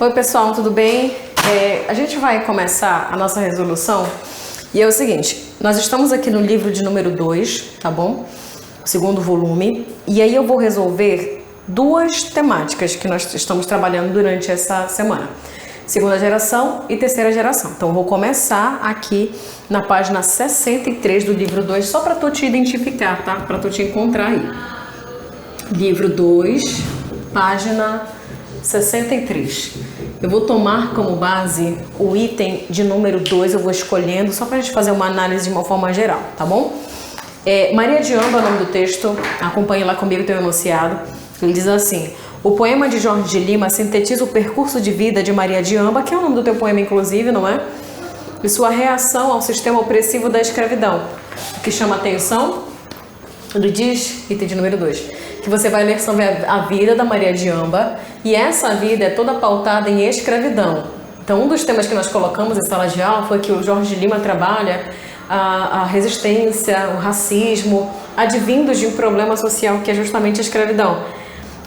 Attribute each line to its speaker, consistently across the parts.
Speaker 1: Oi pessoal, tudo bem? A gente vai começar a nossa resolução e é o seguinte, nós estamos aqui no livro de número 2, tá bom? Segundo volume, e aí eu vou resolver duas temáticas que nós estamos trabalhando durante essa semana. Segunda geração e terceira geração. Então eu vou começar aqui na página 63 do livro 2, só para tu te identificar, tá? Para tu te encontrar aí. Livro 2, página 63. Eu vou tomar como base o item de número 2, eu vou escolhendo, só para a gente fazer uma análise de uma forma geral, tá bom? Maria de Amba é o nome do texto, acompanhe lá comigo, tem um enunciado. Ele diz assim: o poema de Jorge de Lima sintetiza o percurso de vida de Maria de Amba, que é o nome do teu poema, inclusive, não é? E sua reação ao sistema opressivo da escravidão. O que chama atenção, ele diz, item de número 2, que você vai ler sobre a vida da Maria de Amba, e essa vida é toda pautada em escravidão. Então, um dos temas que nós colocamos em sala de aula foi que o Jorge de Lima trabalha a resistência, o racismo, advindos de um problema social que é justamente a escravidão.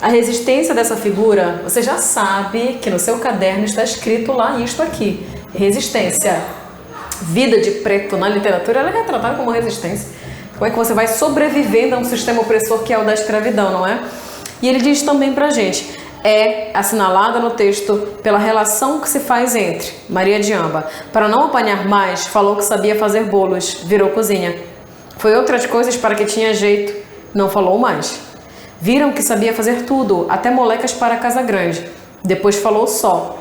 Speaker 1: A resistência dessa figura, você já sabe que no seu caderno está escrito lá isto aqui, resistência. Vida de preto na literatura, ela é retratada como resistência. Como é que você vai sobrevivendo a um sistema opressor que é o da escravidão, não é? E ele diz também pra gente, é assinalada no texto pela relação que se faz entre Maria de Amba. Para não apanhar mais, falou que sabia fazer bolos, virou cozinha. Foi outras coisas para que tinha jeito, não falou mais. Viram que sabia fazer tudo, até molecas para a casa grande. Depois falou só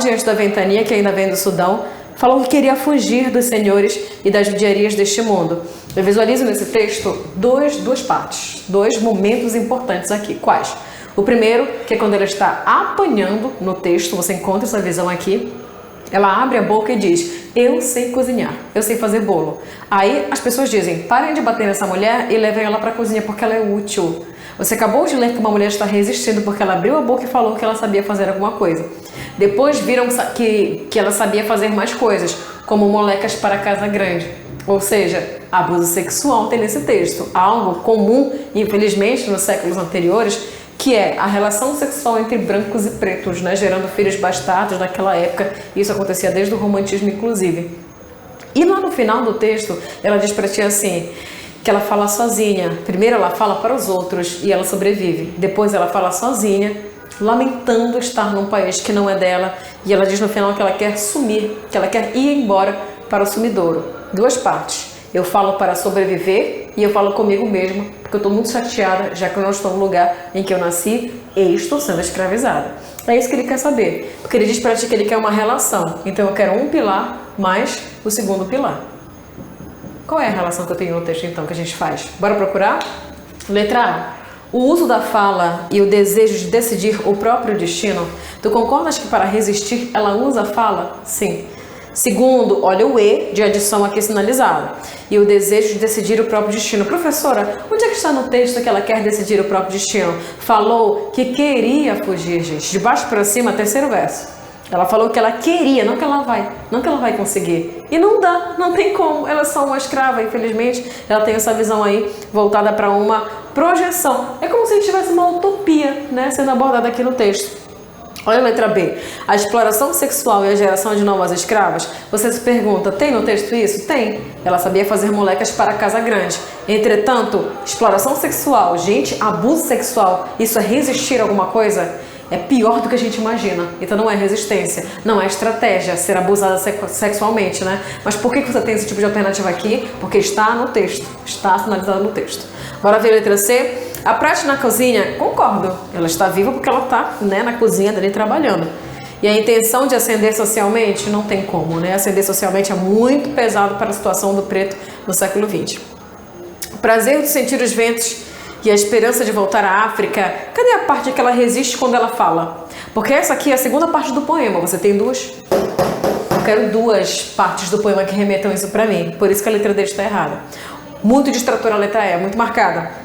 Speaker 1: diante da ventania que ainda vem do Sudão. Falou que queria fugir dos senhores e das judiarias deste mundo. Eu visualizo nesse texto duas partes, dois momentos importantes aqui. Quais? O primeiro, que é quando ela está apanhando no texto, você encontra essa visão aqui. Ela abre a boca e diz: eu sei cozinhar, eu sei fazer bolo. Aí as pessoas dizem: parem de bater nessa mulher e levem ela para a cozinha porque ela é útil. Você acabou de ler que uma mulher está resistindo porque ela abriu a boca e falou que ela sabia fazer alguma coisa. Depois viram que ela sabia fazer mais coisas, como molecas para casa grande. Ou seja, abuso sexual tem nesse texto. Algo comum, infelizmente, nos séculos anteriores, que é a relação sexual entre brancos e pretos, né? Gerando filhos bastardos naquela época. Isso acontecia desde o romantismo, inclusive. E lá no final do texto, ela diz para ti assim, que ela fala sozinha. Primeiro ela fala para os outros e ela sobrevive. Depois ela fala sozinha, lamentando estar num país que não é dela. E ela diz no final que ela quer sumir, que ela quer ir embora para o sumidouro. Duas partes. Eu falo para sobreviver e eu falo comigo mesma, porque eu estou muito chateada, já que eu não estou no lugar em que eu nasci e estou sendo escravizada. É isso que ele quer saber, porque ele diz para ti que ele quer uma relação. Então eu quero um pilar mais o segundo pilar. Qual é a relação que eu tenho no texto, então, que a gente faz? Bora procurar? Letra A. O uso da fala e o desejo de decidir o próprio destino. Tu concordas que para resistir ela usa a fala? Sim. Segundo, olha o E de adição aqui sinalizado. E o desejo de decidir o próprio destino. Professora, onde é que está no texto que ela quer decidir o próprio destino? Falou que queria fugir, gente. De baixo para cima, terceiro verso. Ela falou que ela queria, não que ela vai conseguir. E não dá, não tem como. Ela é só uma escrava, infelizmente. Ela tem essa visão aí voltada para uma projeção. É como se tivesse uma utopia, né, sendo abordada aqui no texto. Olha a letra B. A exploração sexual e a geração de novas escravas. Você se pergunta, tem no texto isso? Tem. Ela sabia fazer molecas para a casa grande. Entretanto, exploração sexual, gente, abuso sexual, isso é resistir a alguma coisa? É pior do que a gente imagina. Então não é resistência, não é estratégia ser abusada sexualmente, né? Mas por que você tem esse tipo de alternativa aqui? Porque está no texto, está sinalizado no texto. Bora ver a letra C? A prática na cozinha, concordo. Ela está viva porque ela está, né, na cozinha dele trabalhando. E a intenção de ascender socialmente, não tem como, né? Ascender socialmente é muito pesado para a situação do preto no século XX. O prazer de sentir os ventos e a esperança de voltar à África, cadê a parte que ela resiste quando ela fala? Porque essa aqui é a segunda parte do poema, você tem duas? Eu quero duas partes do poema que remetam isso pra mim, por isso que a letra D está errada. Muito distratora a letra E, muito marcada.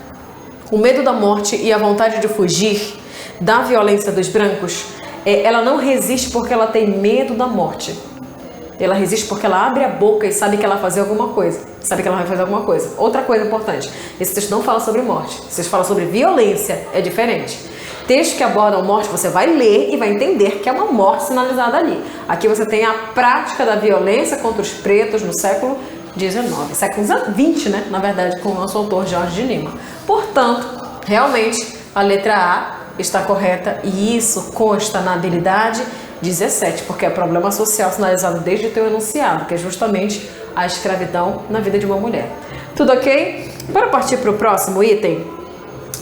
Speaker 1: O medo da morte e a vontade de fugir da violência dos brancos, ela não resiste porque ela tem medo da morte. Ela resiste porque ela abre a boca e sabe que ela vai fazer alguma coisa. Sabe que ela vai fazer alguma coisa. Outra coisa importante, esse texto não fala sobre morte. Esse texto fala sobre violência, é diferente. Textos que abordam morte, você vai ler e vai entender que é uma morte sinalizada ali. Aqui você tem a prática da violência contra os pretos no século XIX, século XX, né? Na verdade, com o nosso autor Jorge de Lima. Portanto, realmente, a letra A está correta e isso consta na habilidade 17, porque é problema social sinalizado desde o teu enunciado, que é justamente a escravidão na vida de uma mulher. Tudo ok? Para partir para o próximo item,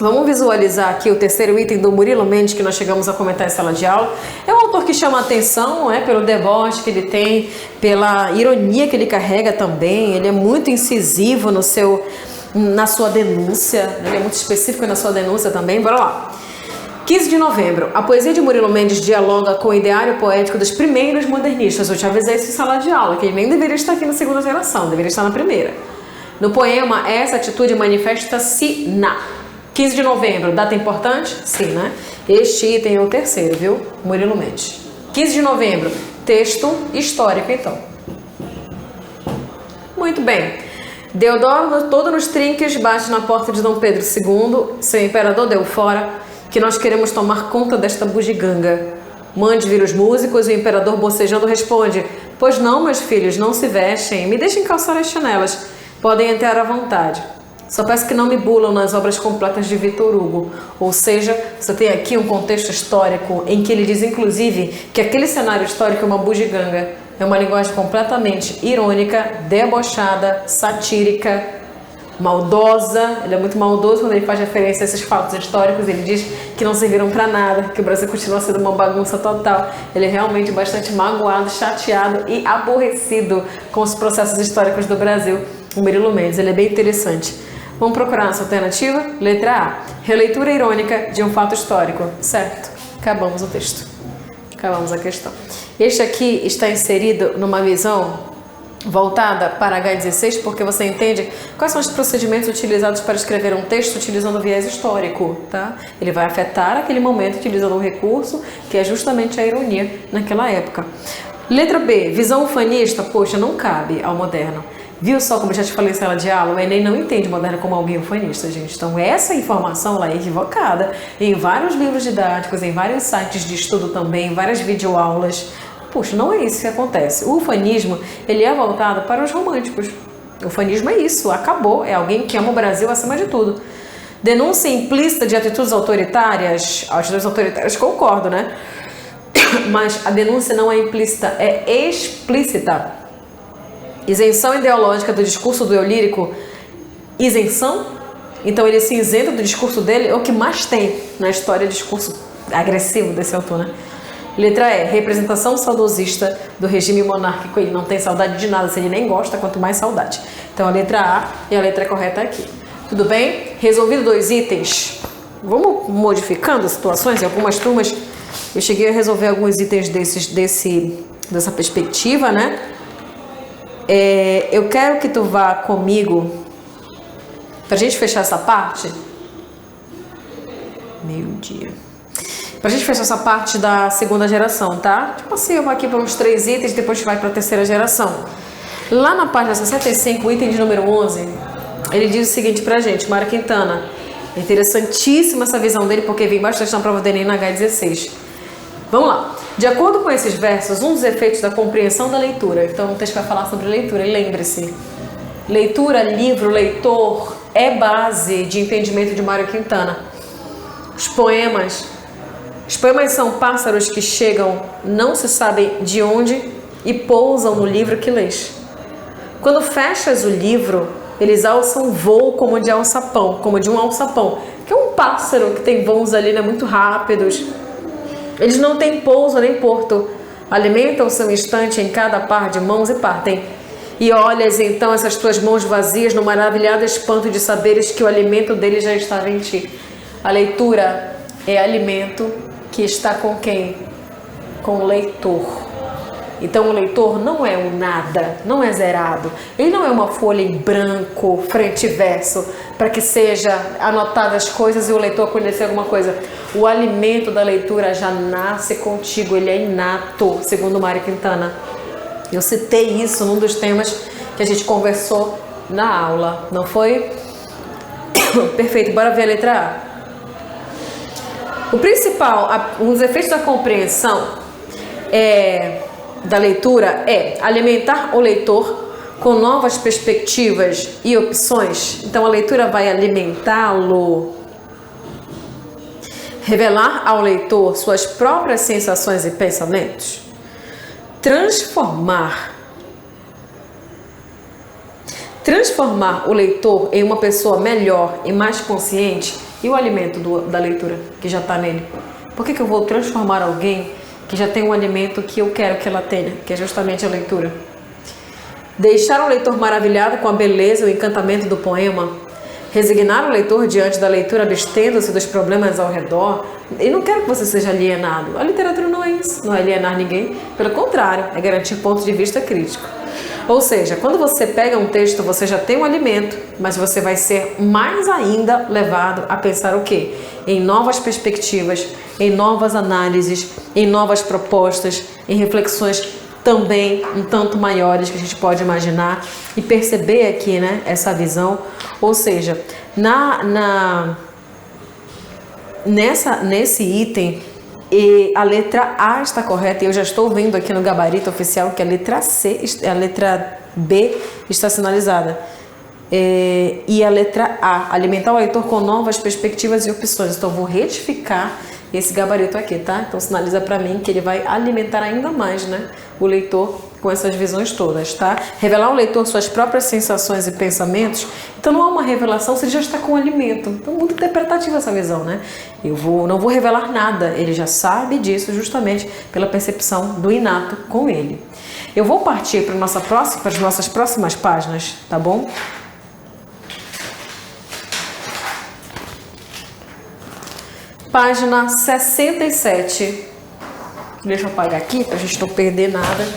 Speaker 1: vamos visualizar aqui o terceiro item do Murilo Mendes, que nós chegamos a comentar em sala de aula. É um autor que chama a atenção, pelo deboche que ele tem, pela ironia que ele carrega também. Ele é muito incisivo na sua denúncia, ele é muito específico na sua denúncia também. Bora lá. 15 de novembro, a poesia de Murilo Mendes dialoga com o ideário poético dos primeiros modernistas. Eu te avisei isso em sala de aula, que ele nem deveria estar aqui na segunda geração, deveria estar na primeira. No poema, essa atitude manifesta-se na 15 de novembro, data importante? Sim, né? Este item é o terceiro, viu? Murilo Mendes. 15 de novembro, texto histórico, então. Muito bem. Deodoro, todo nos trinques, bate na porta de Dom Pedro II. Seu imperador deu fora que nós queremos tomar conta desta bugiganga. Mande vir os músicos, o imperador bocejando responde: pois não, meus filhos, não se vestem, me deixem calçar as chanelas, podem entrar à vontade. Só peço que não me bulam nas obras completas de Victor Hugo. Ou seja, você tem aqui um contexto histórico em que ele diz, inclusive, que aquele cenário histórico é uma bugiganga. É uma linguagem completamente irônica, debochada, satírica, maldosa. Ele é muito maldoso quando ele faz referência a esses fatos históricos. Ele diz que não serviram para nada, que o Brasil continua sendo uma bagunça total. Ele é realmente bastante magoado, chateado e aborrecido com os processos históricos do Brasil. O Murilo Mendes, ele é bem interessante. Vamos procurar nossa alternativa? Letra A. Releitura irônica de um fato histórico. Certo. Acabamos o texto. Acabamos a questão. Este aqui está inserido numa visão voltada para H16, porque você entende quais são os procedimentos utilizados para escrever um texto utilizando o viés histórico, tá? Ele vai afetar aquele momento utilizando um recurso que é justamente a ironia naquela época. Letra B. Visão ufanista, poxa, não cabe ao moderno. Viu só como eu já te falei em sala de aula? O Enem não entende moderno como alguém ufanista, gente. Então essa informação lá é equivocada. Em vários livros didáticos, em vários sites de estudo também, em várias videoaulas. Puxa, não é isso que acontece. O ufanismo, ele é voltado para os românticos. O ufanismo é isso, acabou. É alguém que ama o Brasil acima de tudo. Denúncia implícita de atitudes autoritárias. Atitudes autoritárias, concordo, né? Mas a denúncia não é implícita, é explícita. Isenção ideológica do discurso do eu lírico. Isenção? Então ele se isenta do discurso dele, é o que mais tem na história de discurso agressivo desse autor, né? Letra E. Representação saudosista do regime monárquico. Ele não tem saudade de nada, se ele nem gosta, quanto mais saudade. Então a letra A e a letra correta aqui. Tudo bem? Resolvido 2 itens. Vamos modificando as situações. Em algumas turmas eu cheguei a resolver alguns itens dessa perspectiva, né? Eu quero que tu vá comigo pra gente fechar essa parte. Meio-dia. Pra gente fechar essa parte da segunda geração, tá? Tipo assim, eu vou aqui para uns 3 itens, depois a gente vai pra terceira geração. Lá na página 65, item de número 11, ele diz o seguinte pra gente, Mário Quintana. Interessantíssima essa visão dele, porque vem bastante na prova do Enem na H16. Vamos lá. De acordo com esses versos, um dos efeitos da compreensão da leitura. Então, o texto vai falar sobre leitura. E lembre-se, leitura, livro, leitor é base de entendimento de Mário Quintana. Os poemas são pássaros que chegam, não se sabe de onde, e pousam no livro que lês. Quando fechas o livro, eles alçam voo como de alçapão, como de um alçapão, que é um pássaro que tem voos ali, né, muito rápidos. Eles não têm pouso nem porto, alimentam-se um instante em cada par de mãos e partem. E olhas então essas tuas mãos vazias no maravilhado espanto de saberes que o alimento deles já estava em ti. A leitura é alimento que está com quem? Com o leitor. Então o leitor não é um nada, não é zerado. Ele não é uma folha em branco, frente e verso, para que seja anotadas as coisas e o leitor conhecer alguma coisa. O alimento da leitura já nasce contigo, ele é inato, segundo Mário Quintana. Eu citei isso num dos temas que a gente conversou na aula, não foi? Perfeito, bora ver a letra A. O principal, os efeitos da compreensão da leitura é alimentar o leitor com novas perspectivas e opções. Então a leitura vai alimentá-lo, revelar ao leitor suas próprias sensações e pensamentos, transformar o leitor em uma pessoa melhor e mais consciente. E o alimento da leitura que já está nele? Por que eu vou transformar alguém que já tem um alimento que eu quero que ela tenha, que é justamente a leitura? Deixar o leitor maravilhado com a beleza e o encantamento do poema, resignar o leitor diante da leitura, abstendo-se dos problemas ao redor. E não quero que você seja alienado. A literatura não é isso, não é alienar ninguém. Pelo contrário, é garantir ponto de vista crítico. Ou seja, quando você pega um texto, você já tem um alimento, mas você vai ser mais ainda levado a pensar o quê? Em novas perspectivas, em novas análises, em novas propostas, em reflexões também um tanto maiores que a gente pode imaginar e perceber aqui, né, essa visão. Ou seja, nesse item, a letra A está correta, e eu já estou vendo aqui no gabarito oficial que a letra B está sinalizada. E a letra A, alimentar o leitor com novas perspectivas e opções. Então, eu vou retificar esse gabarito aqui, tá? Então, sinaliza para mim que ele vai alimentar ainda mais, né, o leitor com essas visões todas, tá? Revelar ao leitor suas próprias sensações e pensamentos. Então, não há uma revelação se ele já está com o alimento. Então, muito interpretativa essa visão, né? Não vou revelar nada, ele já sabe disso justamente pela percepção do inato com ele. Eu vou partir para as nossas próximas páginas, tá bom? Página 67. Deixa eu apagar aqui para a gente não perder nada.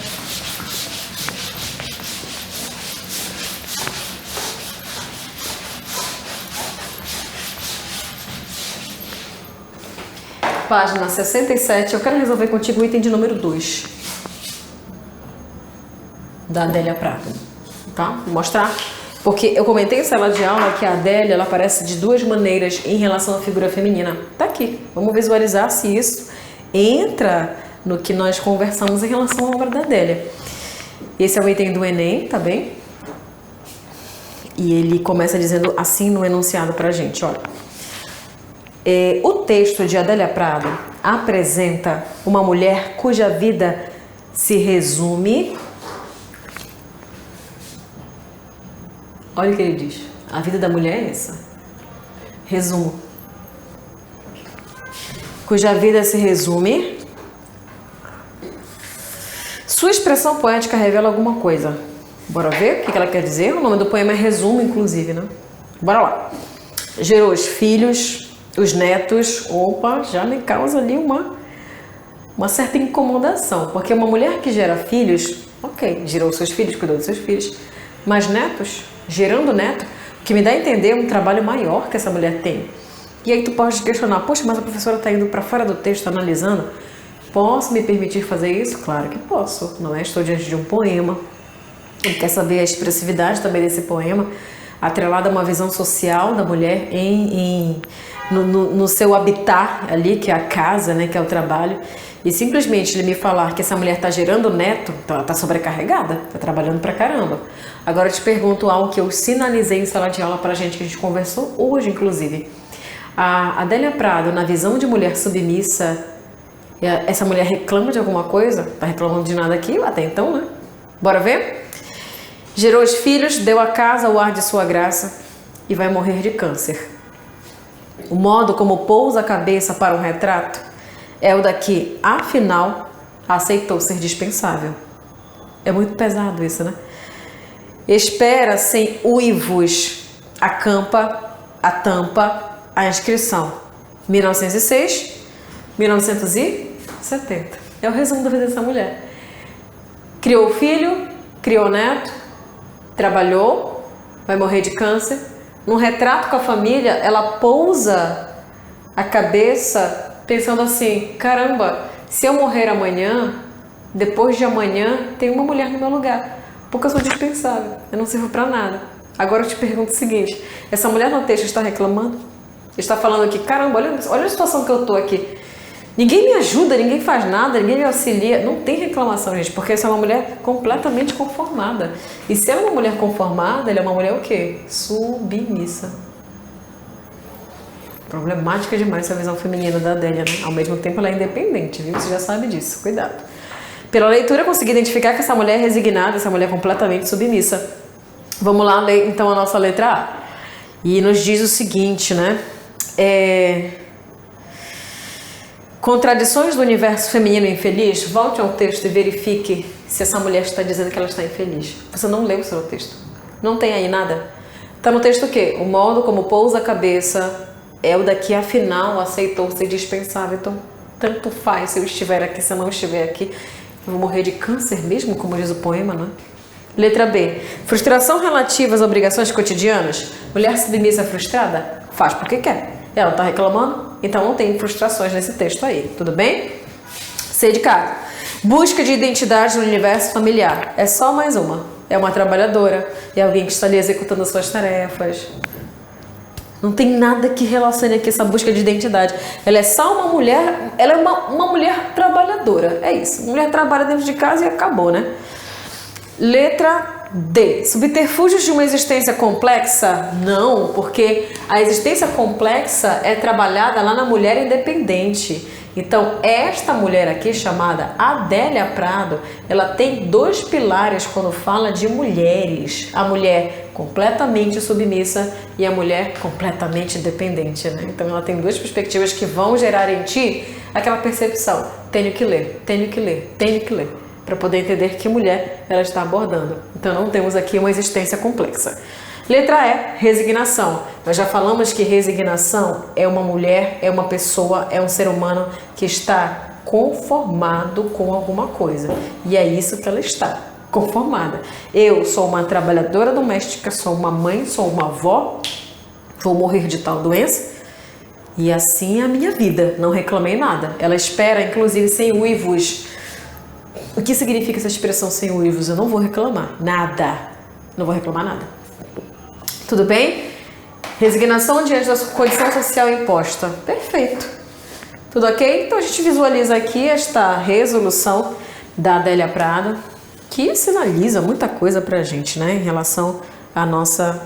Speaker 1: Página 67. Eu quero resolver contigo o item de número 2 da Adélia Prado, tá? Vou mostrar. Porque eu comentei em sala de aula que a Adélia, ela aparece de duas maneiras em relação à figura feminina. Tá aqui. Vamos visualizar se isso entra no que nós conversamos em relação à obra da Adélia. Esse é o item do Enem, tá bem? E ele começa dizendo assim no enunciado pra gente, olha. O texto de Adélia Prado apresenta uma mulher cuja vida se resume... Olha o que ele diz. A vida da mulher é essa. Resumo. Cuja vida se resume. Sua expressão poética revela alguma coisa. Bora ver o que ela quer dizer? O nome do poema é Resumo, inclusive, né? Bora lá. Gerou os filhos, os netos. Opa, já me causa ali uma certa incomodação. Porque uma mulher que gera filhos, ok, gerou seus filhos, cuidou dos seus filhos. Mas netos... gerando neto, o que me dá a entender um trabalho maior que essa mulher tem. E aí tu pode questionar, poxa, mas a professora está indo para fora do texto, analisando. Posso me permitir fazer isso? Claro que posso, não é? Estou diante de um poema. Ele quer saber a expressividade também desse poema, atrelada a uma visão social da mulher no seu habitat ali, que é a casa, né, que é o trabalho. E simplesmente ele me falar que essa mulher está gerando neto, então ela está sobrecarregada, está trabalhando pra caramba. Agora eu te pergunto algo que eu sinalizei em sala de aula pra gente, que a gente conversou hoje, inclusive. A Adélia Prado, na visão de mulher submissa, essa mulher reclama de alguma coisa? Tá reclamando de nada aqui até então, né? Bora ver? Gerou os filhos, deu à casa o ar de sua graça e vai morrer de câncer. O modo como pousa a cabeça para um retrato é o daqui, afinal, aceitou ser dispensável. É muito pesado isso, né? Espera sem uivos, acampa, a tampa, a inscrição. 1906, 1970. É o resumo da vida dessa mulher. Criou filho, criou neto, trabalhou, vai morrer de câncer. Num retrato com a família, ela pousa a cabeça pensando assim, caramba, se eu morrer amanhã, depois de amanhã, tem uma mulher no meu lugar. Porque eu sou dispensável, eu não sirvo pra nada. Agora eu te pergunto o seguinte, essa mulher no texto está reclamando? Está falando aqui, caramba, olha a situação que eu tô aqui. Ninguém me ajuda, ninguém faz nada, ninguém me auxilia. Não tem reclamação, gente, porque essa é uma mulher completamente conformada. E se ela é uma mulher conformada, ela é uma mulher o quê? Submissa. Problemática demais essa visão feminina da Adélia, né? Ao mesmo tempo ela é independente, viu? Você já sabe disso, cuidado. Pela leitura eu consegui identificar que essa mulher é resignada, essa mulher é completamente submissa. Vamos lá ler então a nossa letra A. E nos diz o seguinte, né? Contradições do universo feminino infeliz. Volte ao texto e verifique se essa mulher está dizendo que ela está infeliz. Você não leu o seu texto. Não tem aí nada. Está no texto o quê? O modo como pousa a cabeça é o daqui, afinal, aceitou ser dispensável. Então, tanto faz se eu estiver aqui, se eu não estiver aqui. Eu vou morrer de câncer mesmo, como diz o poema, né? Letra B. Frustração relativa às obrigações cotidianas. Mulher submissa frustrada? Faz porque quer. Ela está reclamando? Então não tem frustrações nesse texto aí. Tudo bem? C de casa. Busca de identidade no universo familiar. É só mais uma. É uma trabalhadora. É alguém que está ali executando as suas tarefas. Não tem nada que relacione aqui essa busca de identidade. Ela é só uma mulher. Ela é uma mulher trabalhadora. É isso. Mulher trabalha dentro de casa e acabou, né? Letra D. Subterfúgios de uma existência complexa? Não, porque a existência complexa é trabalhada lá na mulher independente. Então, esta mulher aqui, chamada Adélia Prado, ela tem dois pilares quando fala de mulheres. A mulher completamente submissa e a mulher completamente dependente, né? Então, ela tem duas perspectivas que vão gerar em ti aquela percepção. Tenho que ler, tenho que ler, tenho que ler. Para poder entender que mulher ela está abordando. Então não temos aqui uma existência complexa. Letra E, resignação. Nós já falamos que resignação é uma mulher, é uma pessoa, é um ser humano que está conformado com alguma coisa. E é isso que ela está, conformada. Eu sou uma trabalhadora doméstica, sou uma mãe, sou uma avó, vou morrer de tal doença. E assim é a minha vida, não reclamei nada. Ela espera, inclusive, sem uivos. O que significa essa expressão sem uivos? Eu não vou reclamar nada. Não vou reclamar nada. Tudo bem? Resignação diante da condição social imposta. Perfeito. Tudo ok? Então a gente visualiza aqui esta resolução da Adélia Prado, que sinaliza muita coisa pra gente, né? Em relação à nossa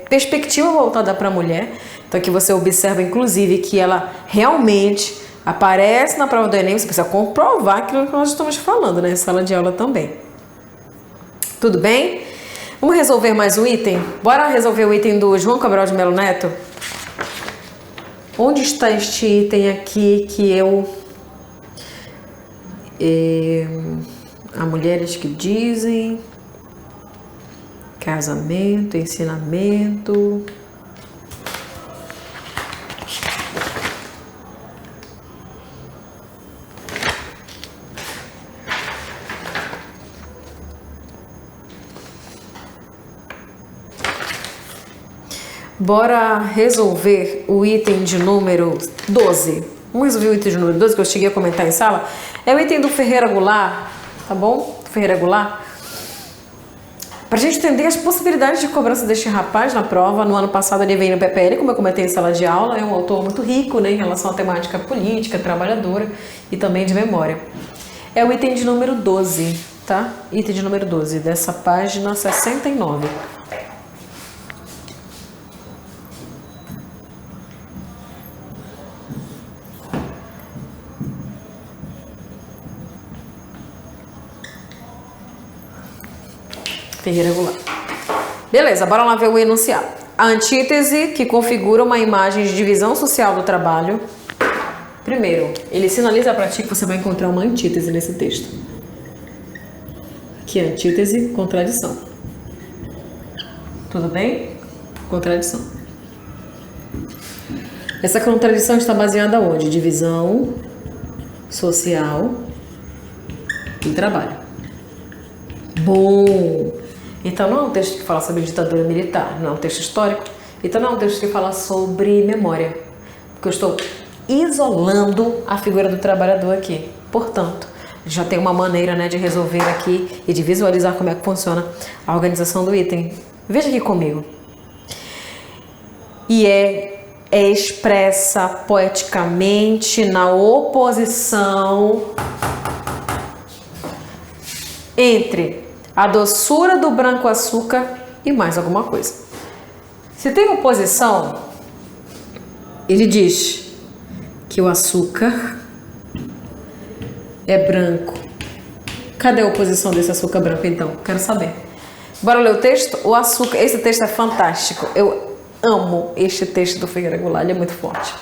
Speaker 1: perspectiva voltada para a mulher. Então aqui você observa, inclusive, que ela realmente aparece na prova do Enem. Você precisa comprovar aquilo que nós estamos falando, né? Em sala de aula também. Tudo bem? Vamos resolver mais um item? Bora resolver o item do João Cabral de Melo Neto? Onde está este item aqui que há mulheres que dizem casamento, ensinamento. Bora resolver o item de número 12. Vamos resolver o item de número 12 que eu cheguei a comentar em sala. É o item do Ferreira Goulart, tá bom? Ferreira Goulart. Pra gente entender as possibilidades de cobrança deste rapaz na prova. No ano passado ele veio no PPL, como eu comentei em sala de aula. É um autor muito rico, né, em relação à temática política, trabalhadora e também de memória. É o item de número 12, tá? Item de número 12, dessa página 69. Ferreira Goulart. Beleza, bora lá ver o enunciado. A antítese que configura uma imagem de divisão social do trabalho. Primeiro, ele sinaliza para ti que você vai encontrar uma antítese nesse texto. Aqui, antítese, contradição. Tudo bem? Contradição. Essa contradição está baseada onde? Divisão social do trabalho. Bom! Então não é um texto que fala sobre ditadura militar, não é um texto histórico. Então não é um texto que fala sobre memória, porque eu estou isolando a figura do trabalhador aqui. Portanto, já tem uma maneira, né, de resolver aqui e de visualizar como é que funciona a organização do item. Veja aqui comigo. E é é expressa poeticamente na oposição entre a doçura do branco açúcar e mais alguma coisa. Se tem oposição, ele diz que o açúcar é branco. Cadê a oposição desse açúcar branco, então? Quero saber. Bora ler o texto? O açúcar, esse texto é fantástico. Eu amo este texto do Figueira Goulart, ele é muito forte.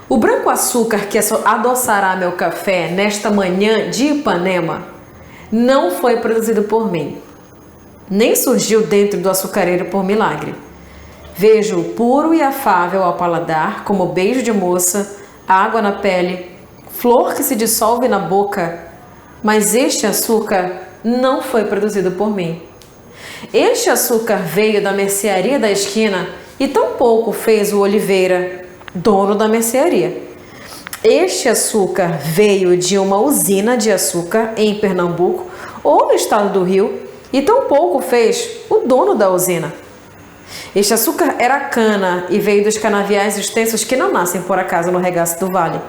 Speaker 1: O branco açúcar que adoçará meu café nesta manhã de Ipanema não foi produzido por mim, nem surgiu dentro do açucareiro por milagre. Vejo-o puro e afável ao paladar, como beijo de moça, água na pele, flor que se dissolve na boca, mas este açúcar não foi produzido por mim. Este açúcar veio da mercearia da esquina e tampouco fez o Oliveira, dono da mercearia. Este açúcar veio de uma usina de açúcar em Pernambuco ou no estado do Rio e tampouco fez o dono da usina. Este açúcar era cana e veio dos canaviais extensos que não nascem por acaso no regaço do vale.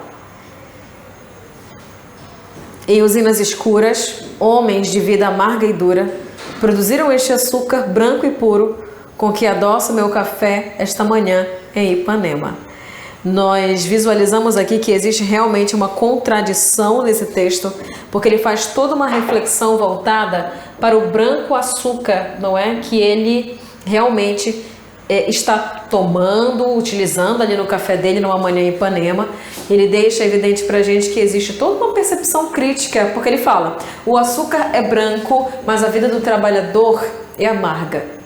Speaker 1: Em usinas escuras, homens de vida amarga e dura produziram este açúcar branco e puro com que adoço meu café esta manhã em Ipanema. Nós visualizamos aqui que existe realmente uma contradição nesse texto, porque ele faz toda uma reflexão voltada para o branco açúcar, não é? Que ele realmente está tomando, utilizando ali no café dele numa manhã em Ipanema. Ele deixa evidente pra gente que existe toda uma percepção crítica, porque ele fala: o açúcar é branco, mas a vida do trabalhador é amarga.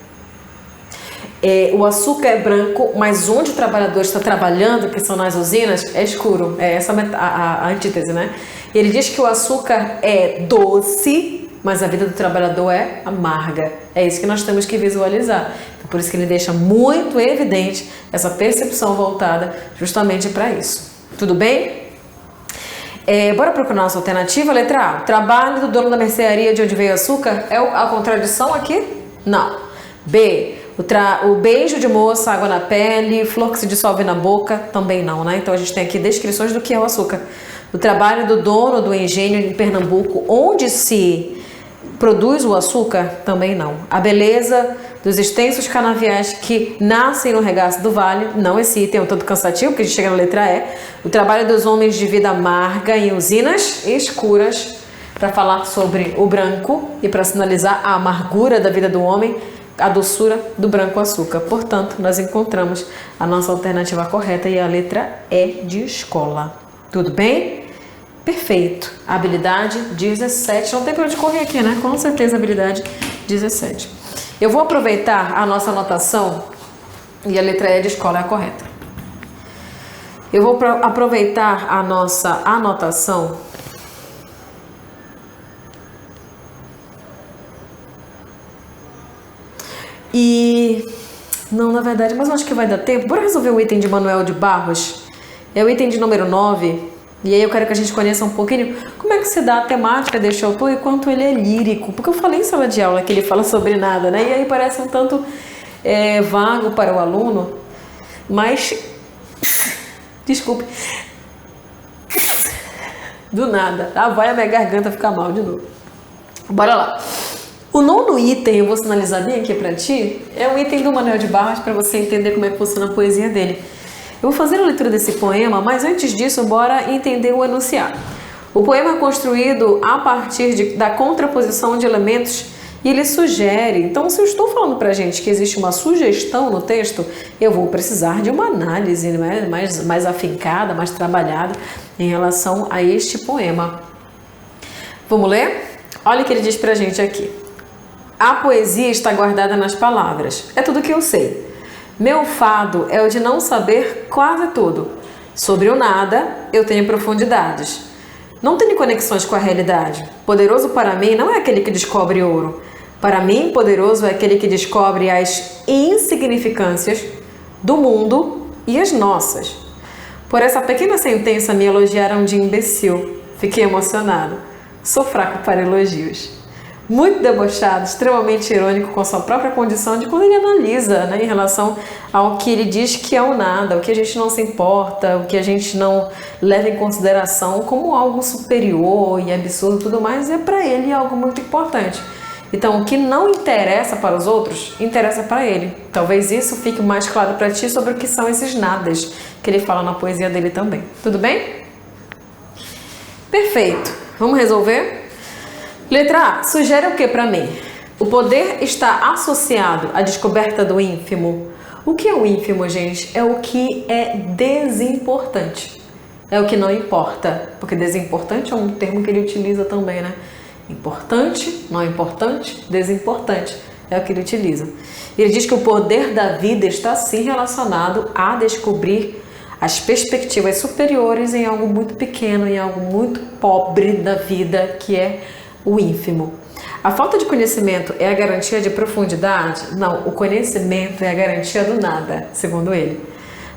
Speaker 1: O açúcar é branco, mas onde o trabalhador está trabalhando, que são nas usinas, é escuro. É essa a antítese, né? Ele diz que o açúcar é doce, mas a vida do trabalhador é amarga. É isso que nós temos que visualizar. Então, por isso que ele deixa muito evidente essa percepção voltada justamente para isso. Tudo bem? Bora procurar nossa alternativa. Letra A. Trabalho do dono da mercearia de onde veio o açúcar. É a contradição aqui? Não. B. O beijo de moça, água na pele, flor que se dissolve na boca, também não, né? Então a gente tem aqui descrições do que é o açúcar. O trabalho do dono do engenho em Pernambuco, onde se produz o açúcar, também não. A beleza dos extensos canaviais que nascem no regaço do vale, não esse item é um tanto cansativo, porque a gente chega na letra E. O trabalho dos homens de vida amarga em usinas escuras, para falar sobre o branco e para sinalizar a amargura da vida do homem, a doçura do branco açúcar. Portanto, nós encontramos a nossa alternativa correta e a letra E de escola. Tudo bem? Perfeito. Habilidade 17. Não tem para onde correr aqui, né? Com certeza, habilidade 17. Eu vou aproveitar a nossa anotação e a letra E de escola é a correta. Eu vou aproveitar a nossa anotação e... Não, na verdade, mas eu acho que vai dar tempo. Bora resolver o item de Manuel de Barros. É o item de número 9. E aí eu quero que a gente conheça um pouquinho como é que se dá a temática deste autor e quanto ele é lírico. Porque eu falei em sala de aula que ele fala sobre nada, né? E aí parece um tanto vago para o aluno. Mas... Desculpe. Do nada. Vai a minha garganta ficar mal de novo. Bora lá. O 9º item, eu vou sinalizar bem aqui pra ti, é um item do Manuel de Barros para você entender como é que funciona a poesia dele. Eu vou fazer a leitura desse poema, mas antes disso, bora entender o enunciado. O poema é construído a partir da contraposição de elementos e ele sugere. Então, se eu estou falando pra gente que existe uma sugestão no texto, eu vou precisar de uma análise, né, mais afincada, mais trabalhada em relação a este poema. Vamos ler? Olha o que ele diz pra gente aqui. A poesia está guardada nas palavras. É tudo que eu sei. Meu fado é o de não saber quase tudo. Sobre o nada, eu tenho profundidades. Não tenho conexões com a realidade. Poderoso para mim não é aquele que descobre ouro. Para mim, poderoso é aquele que descobre as insignificâncias do mundo e as nossas. Por essa pequena sentença me elogiaram de imbecil. Fiquei emocionado. Sou fraco para elogios. muito debochado, extremamente irônico com sua própria condição de quando ele analisa, né, em relação ao que ele diz que é o nada, o que a gente não se importa, o que a gente não leva em consideração como algo superior e absurdo e tudo mais, é para ele algo muito importante. Então, o que não interessa para os outros, interessa para ele. Talvez isso fique mais claro para ti sobre o que são esses nadas que ele fala na poesia dele também. Tudo bem? Perfeito. Vamos resolver? Letra A. Sugere o que para mim? O poder está associado à descoberta do ínfimo. O que é o ínfimo, gente? É o que é desimportante. É o que não importa. Porque desimportante é um termo que ele utiliza também, né? Importante, não importante, desimportante. É o que ele utiliza. Ele diz que o poder da vida está sim relacionado a descobrir as perspectivas superiores em algo muito pequeno, em algo muito pobre da vida, que é o ínfimo. A falta de conhecimento é a garantia de profundidade? Não, o conhecimento é a garantia do nada, segundo ele.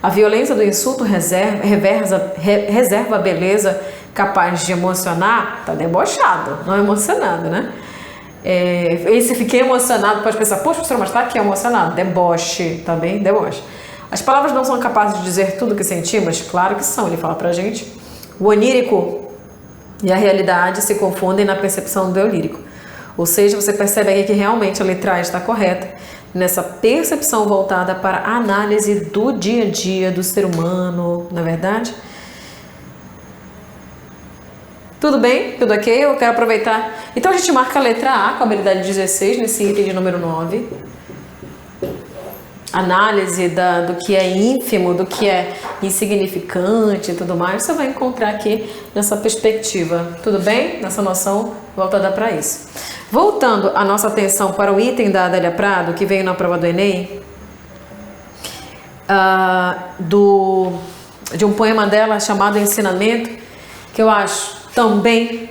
Speaker 1: A violência do insulto reserva a beleza capaz de emocionar? Tá debochado, não emocionado, né? E se fiquei emocionado, pode pensar, poxa, professor, mas tá aqui emocionado. Deboche, tá bem? Deboche. As palavras não são capazes de dizer tudo o que sentimos? Claro que são, ele fala pra gente. O onírico e a realidade se confundem na percepção do eu lírico. Ou seja, você percebe aqui que realmente a letra A está correta nessa percepção voltada para a análise do dia a dia do ser humano, não é verdade? Tudo bem? Tudo ok? Eu quero aproveitar. Então a gente marca a letra A com a habilidade 16 nesse item de número 9. Análise do que é ínfimo, do que é insignificante e tudo mais, você vai encontrar aqui nessa perspectiva, tudo bem? Nessa noção voltada para isso. Voltando a nossa atenção para o item da Adélia Prado, que veio na prova do Enem, de um poema dela chamado Ensinamento, que eu acho também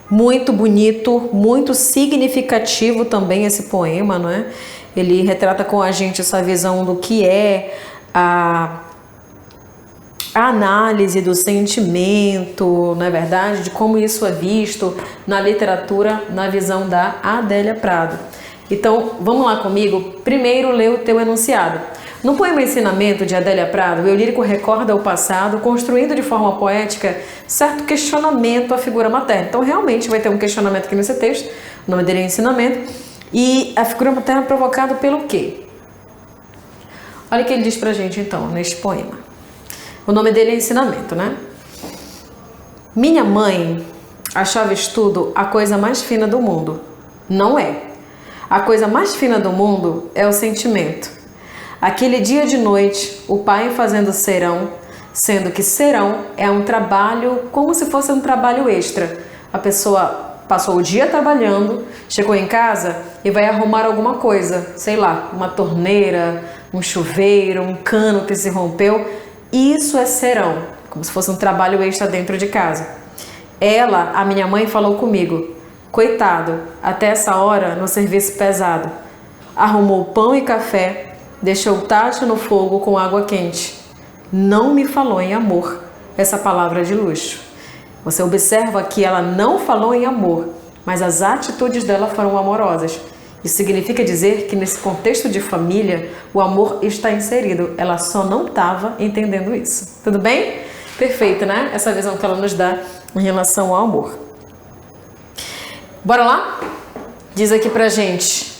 Speaker 1: muito bonito, muito significativo também esse poema, não é? Ele retrata com a gente essa visão do que é a análise do sentimento, não é verdade? De como isso é visto na literatura, na visão da Adélia Prado. Então, vamos lá comigo. Primeiro, lê o teu enunciado. No poema Ensinamento, de Adélia Prado, o eu lírico recorda o passado, construindo de forma poética certo questionamento à figura materna. Então, realmente vai ter um questionamento aqui nesse texto, o nome dele é Ensinamento. E a figura materna é provocada pelo quê? Olha o que ele diz pra gente, então, neste poema. O nome dele é Ensinamento, né? Minha mãe achava estudo a coisa mais fina do mundo. Não é. A coisa mais fina do mundo é o sentimento. Aquele dia de noite, o pai fazendo serão, sendo que serão é um trabalho como se fosse um trabalho extra. A pessoa passou o dia trabalhando, chegou em casa e vai arrumar alguma coisa, sei lá, uma torneira, um chuveiro, um cano que se rompeu. Isso é serão, como se fosse um trabalho extra dentro de casa. Ela, a minha mãe, falou comigo, coitado, até essa hora no serviço pesado. Arrumou pão e café, deixou o tacho no fogo com água quente. Não me falou em amor, essa palavra de luxo. Você observa que ela não falou em amor, mas as atitudes dela foram amorosas. Isso significa dizer que nesse contexto de família, o amor está inserido. Ela só não estava entendendo isso. Tudo bem? Perfeito, né? Essa visão que ela nos dá em relação ao amor. Bora lá? Diz aqui pra gente.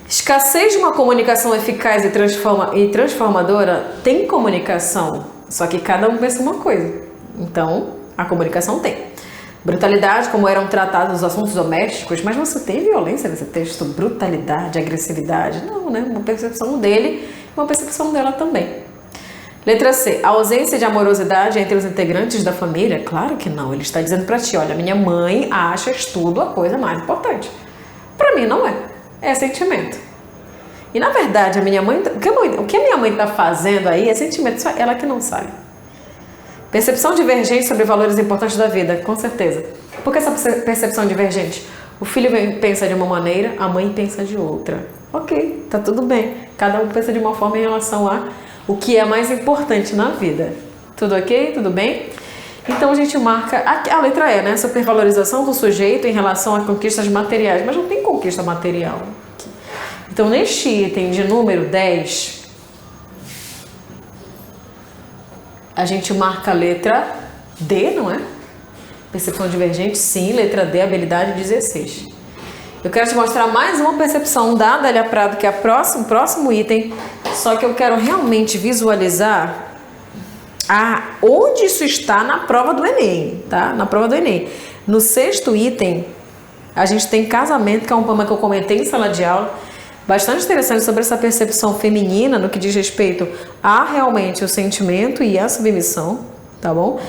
Speaker 1: Escassez de uma comunicação eficaz e transformadora tem comunicação, só que cada um pensa uma coisa. Então, a comunicação tem. Brutalidade, como eram tratados os assuntos domésticos, mas você tem violência nesse texto? Brutalidade, agressividade? Não, né? Uma percepção dele e uma percepção dela também. Letra C. A ausência de amorosidade entre os integrantes da família? Claro que não. Ele está dizendo pra ti, olha, minha mãe acha estudo a coisa mais importante. Pra mim não é. É sentimento. E na verdade, a minha mãe, o que a minha mãe está fazendo aí é sentimento, só ela que não sabe. Percepção divergente sobre valores importantes da vida, com certeza. Por que essa percepção divergente? O filho pensa de uma maneira, a mãe pensa de outra. Ok, tá tudo bem. Cada um pensa de uma forma em relação a o que é mais importante na vida. Tudo ok? Tudo bem? Então a gente marca a letra E, né? Supervalorização do sujeito em relação a conquistas materiais. Mas não tem conquista material. Então neste item de número 10, a gente marca a letra D, não é? Percepção divergente, sim. Letra D, habilidade 16. Eu quero te mostrar mais uma percepção da Adélia Prado, que é o próximo item. Só que eu quero realmente visualizar onde isso está na prova do Enem, tá? Na prova do Enem. No 6º item, a gente tem casamento, que é um poema que eu comentei em sala de aula. Bastante interessante sobre essa percepção feminina no que diz respeito a realmente o sentimento e a submissão, tá bom?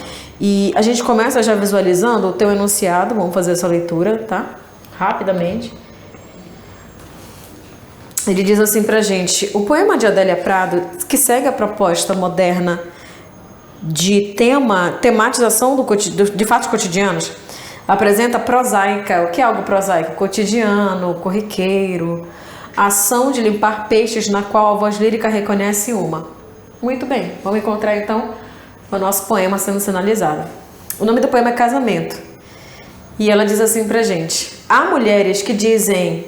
Speaker 1: E a gente começa já visualizando o teu enunciado, vamos fazer essa leitura, tá? Rapidamente. Ele diz assim pra gente: o poema de Adélia Prado, que segue a proposta moderna de tematização de fatos cotidianos, apresenta prosaica. O que é algo prosaico? Cotidiano, corriqueiro, ação de limpar peixes na qual a voz lírica reconhece uma. Muito bem, vamos encontrar então o nosso poema sendo sinalizado. O nome do poema é Casamento. E ela diz assim pra gente: há mulheres que dizem, :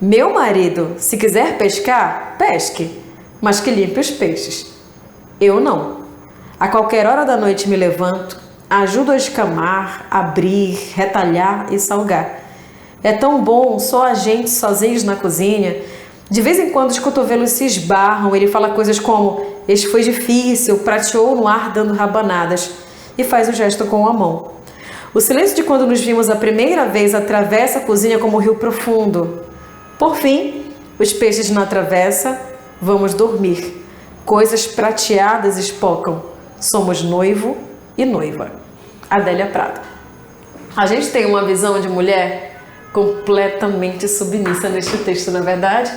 Speaker 1: meu marido, se quiser pescar, pesque, mas que limpe os peixes. Eu não. A qualquer hora da noite me levanto, ajudo a escamar, abrir, retalhar e salgar. É tão bom só a gente sozinhos na cozinha. De vez em quando os cotovelos se esbarram, ele fala coisas como: este foi difícil, prateou no ar dando rabanadas, e faz o gesto com a mão. O silêncio de quando nos vimos a primeira vez atravessa a cozinha como um rio profundo. Por fim, os peixes na travessa, vamos dormir. Coisas prateadas espocam. Somos noivo e noiva. Adélia Prado. A gente tem uma visão de mulher completamente submissa neste texto, na verdade.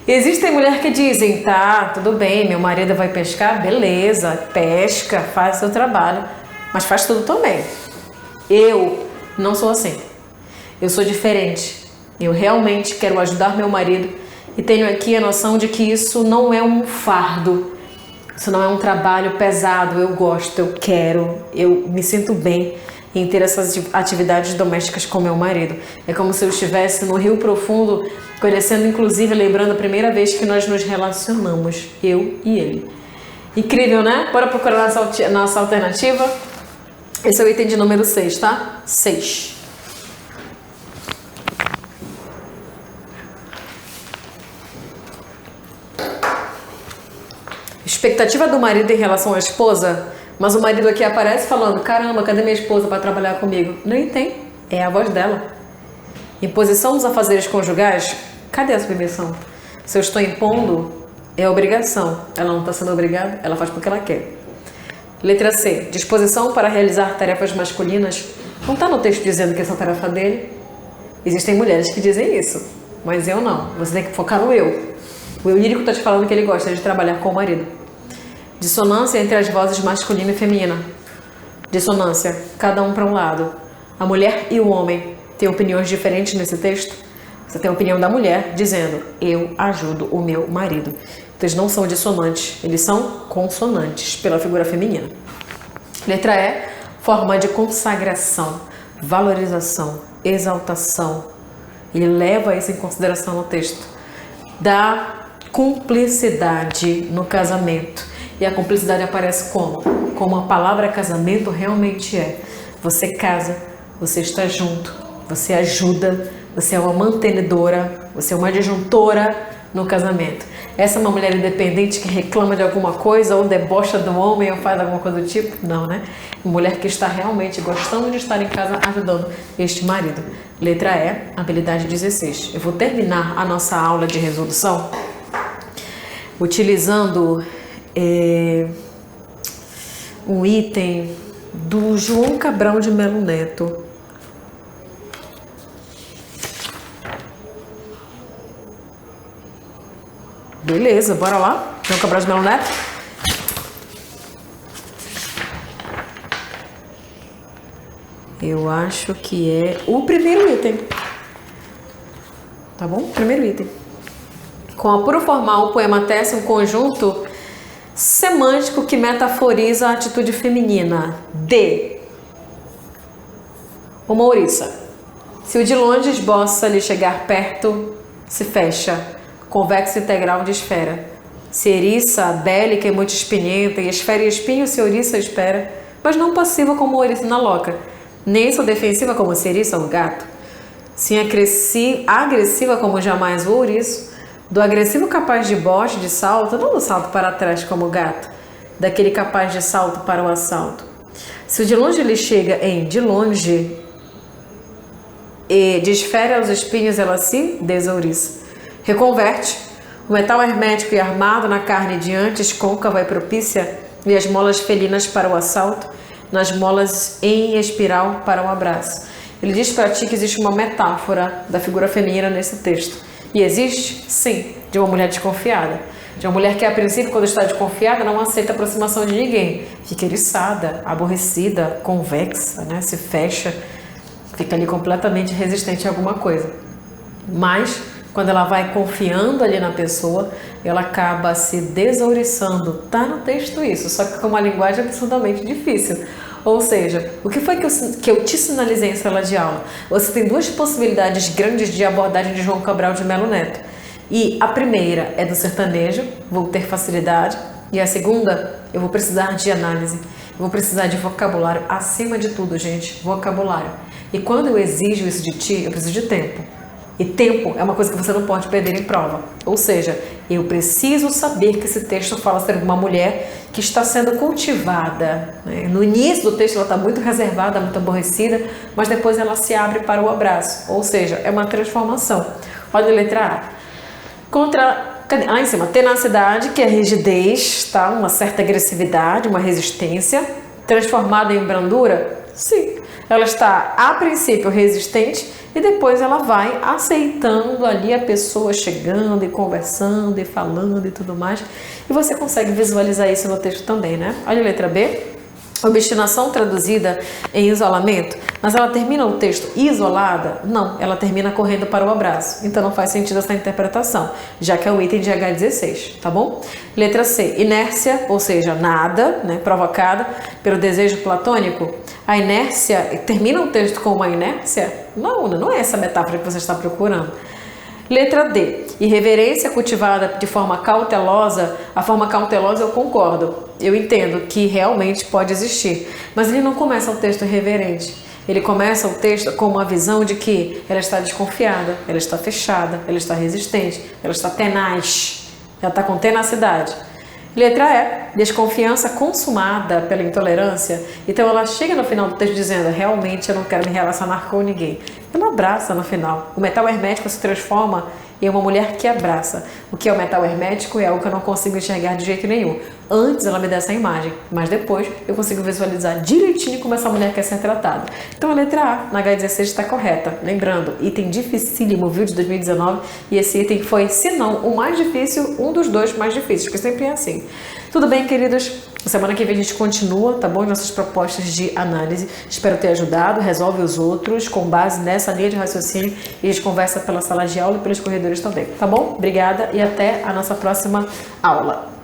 Speaker 1: Existem mulheres que dizem: tá, tudo bem, meu marido vai pescar, beleza, pesca, faz o seu trabalho, mas faz tudo também. Eu não sou assim. Eu sou diferente. Eu realmente quero ajudar meu marido e tenho aqui a noção de que isso não é um fardo. Isso não é um trabalho pesado. Eu gosto, eu quero, eu me sinto bem em ter essas atividades domésticas com meu marido. É como se eu estivesse no Rio Profundo, conhecendo, inclusive, lembrando a primeira vez que nós nos relacionamos, eu e ele. Incrível, né? Bora procurar nossa alternativa. Esse é o item de número 6, tá? 6. Expectativa do marido em relação à esposa, mas o marido aqui aparece falando: caramba, cadê minha esposa para trabalhar comigo? Nem tem, é a voz dela. Imposição dos afazeres conjugais, cadê a submissão? Se eu estou impondo, é obrigação. Ela não está sendo obrigada, ela faz porque ela quer. Letra C, disposição para realizar tarefas masculinas. Não está no texto dizendo que essa tarefa é dele. Existem mulheres que dizem isso, mas eu não. Você tem que focar no eu. O eu lírico está te falando que ele gosta de trabalhar com o marido. Dissonância entre as vozes masculina e feminina. Dissonância, cada um para um lado. A mulher e o homem têm opiniões diferentes nesse texto. Você tem a opinião da mulher dizendo: eu ajudo o meu marido. Então, eles não são dissonantes, eles são consonantes pela figura feminina. Letra E, forma de consagração, valorização, exaltação. Ele leva isso em consideração no texto. Da cumplicidade no casamento. E a cumplicidade aparece como? Como a palavra casamento realmente é. Você casa, você está junto, você ajuda, você é uma mantenedora, você é uma adjuntora no casamento. Essa é uma mulher independente que reclama de alguma coisa ou debocha do homem ou faz alguma coisa do tipo? Não, né? Uma mulher que está realmente gostando de estar em casa ajudando este marido. Letra E, habilidade 16. Eu vou terminar a nossa aula de resolução utilizando um item do João Cabral de Melo Neto. Beleza, bora lá? João Cabral de Melo Neto. Eu acho que é o primeiro item. Tá bom? Primeiro item. Com apuro formal, o poema tece um conjunto semântico que metaforiza a atitude feminina. D. Uma ouriça. Se o de longe esboça lhe chegar perto, se fecha, convexo integral de esfera. Se eriça, bélica e muito espinhenta, e esfera e espinho, se ouriça espera, mas não passiva como ouriça na loca, nem sou defensiva como se eriça o gato. Sim agressiva como jamais o ouriço, do agressivo capaz de bote, de salto, não do salto para trás como o gato, daquele capaz de salto para o assalto. Se o de longe lhe chega em de longe, e desfere aos espinhos, ela se desouriça. Reconverte o metal hermético e armado na carne de antes, côncava e propícia, e as molas felinas para o assalto, nas molas em espiral para o abraço. Ele diz para ti que existe uma metáfora da figura feminina nesse texto. E existe? Sim, de uma mulher desconfiada. De uma mulher que, a princípio, quando está desconfiada, não aceita a aproximação de ninguém. Fica eriçada, aborrecida, convexa, né? Se fecha, fica ali completamente resistente a alguma coisa. Mas, quando ela vai confiando ali na pessoa, ela acaba se desouriçando. Tá no texto isso, só que com uma linguagem absolutamente difícil. Ou seja, o que foi que eu te sinalizei em sala de aula? Você tem duas possibilidades grandes de abordagem de João Cabral de Melo Neto. E a primeira é do sertanejo, vou ter facilidade. E a segunda, eu vou precisar de análise. Eu vou precisar de vocabulário, acima de tudo, gente, vocabulário. E quando eu exijo isso de ti, eu preciso de tempo. E tempo é uma coisa que você não pode perder em prova. Ou seja, eu preciso saber que esse texto fala sobre uma mulher que está sendo cultivada, né? No início do texto ela está muito reservada, muito aborrecida, mas depois ela se abre para o abraço. Ou seja, é uma transformação. Olha a letra A. Em cima, tenacidade, que é rigidez, tá? Uma certa agressividade, uma resistência. Transformada em brandura? Sim. Ela está, a princípio, resistente e depois ela vai aceitando ali a pessoa chegando e conversando e falando e tudo mais. E você consegue visualizar isso no texto também, né? Olha a letra B. Obstinação traduzida em isolamento, mas ela termina o texto isolada? Não, ela termina correndo para o abraço. Então não faz sentido essa interpretação, já que é o item de H16, tá bom? Letra C, inércia, ou seja, nada, né, provocada pelo desejo platônico. A inércia, termina o texto com uma inércia? Não é essa metáfora que você está procurando. Letra D, irreverência cultivada de forma cautelosa. A forma cautelosa eu concordo, eu entendo que realmente pode existir, mas ele não começa o texto irreverente. Ele começa o texto com uma visão de que ela está desconfiada, ela está fechada, ela está resistente, ela está tenaz, ela está com tenacidade. Letra E, desconfiança consumada pela intolerância. Então ela chega no final do texto dizendo, realmente eu não quero me relacionar com ninguém. Ela abraça no final. O metal hermético se transforma em uma mulher que abraça. O que é o metal hermético é algo que eu não consigo enxergar de jeito nenhum. Antes ela me dá essa imagem, mas depois eu consigo visualizar direitinho como essa mulher quer ser tratada. Então a letra A na H16 está correta. Lembrando, item dificílimo, viu, de 2019, e esse item foi, se não o mais difícil, um dos dois mais difíceis, porque sempre é assim. Tudo bem, queridos? Semana que vem a gente continua, tá bom? Nossas propostas de análise. Espero ter ajudado. Resolve os outros com base nessa linha de raciocínio e a gente conversa pela sala de aula e pelos corredores também, tá bom? Obrigada e até a nossa próxima aula.